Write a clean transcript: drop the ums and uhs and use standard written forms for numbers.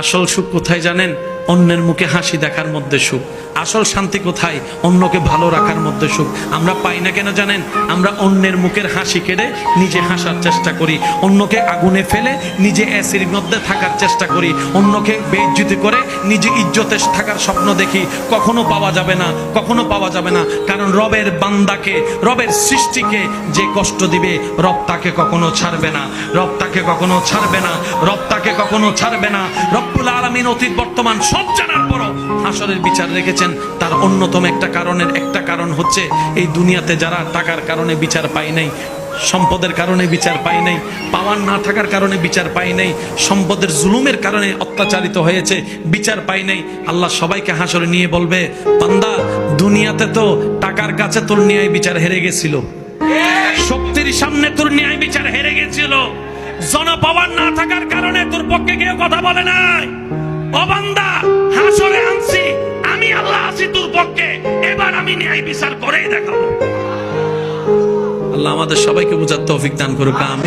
আসল সুখ কোথায় জানেন? অন্যের মুখে হাসি দেখার মধ্যে সুখ। আসল শান্তি কোথায়? অন্যকে ভালো রাখার মধ্যে সুখ। আমরা পাই না কেন জানেন? আমরা অন্যের মুখের হাসি কেড়ে নিজে হাসার চেষ্টা করি, অন্যকে আগুনে ফেলে নিজে অ্যাসির মধ্যে থাকার চেষ্টা করি, অন্যকে বেইজ্জতি করে নিজে ইজ্জতে থাকার স্বপ্ন দেখি। কখনো পাওয়া যাবে না, কখনো পাওয়া যাবে না। কারণ রবের বান্দাকে, রবের সৃষ্টিকে যে কষ্ট দিবে, রব তাকে কখনো ছাড়বে না, রব তাকে কখনো ছাড়বে না, রব তাকে কখনো ছাড়বে না। রব্বুল আলামিন অতীত বর্তমান সব জানার পরও হাসরের বিচার রেখেছেন। তার অন্যতম একটা কারণ হচ্ছে এই দুনিয়াতে যারা টাকার কারণে বিচার পায় নাই, সম্পদের কারণে বিচার পায় নাই, পাওয়ার না থাকার কারণে বিচার পায় নাই, সম্পদের জুলুমের কারণে অত্যাচারিত হয়েছে, বিচার পায় নাই, আল্লাহ সবাইকে হাসরে নিয়ে বলবে, বান্দা দুনিয়াতে তো টাকার কাছে তোর ন্যায় বিচার হেরে গেছিল, শক্তির সামনে তোর ন্যায় বিচার হেরে গেছিল, জনপাওয়ার না থাকার কারণে তোর পক্ষে কেউ কথা বলে নাই। ও বান্দা, হাসরে আনছি আমি, আল্লাহ আছি তোর পক্ষে, এবার আমি ন্যায় বিচার করেই দেখাবো। আল্লাহ আমাদের সবাইকে বুঝার তৌফিক দান করুক। আমিন।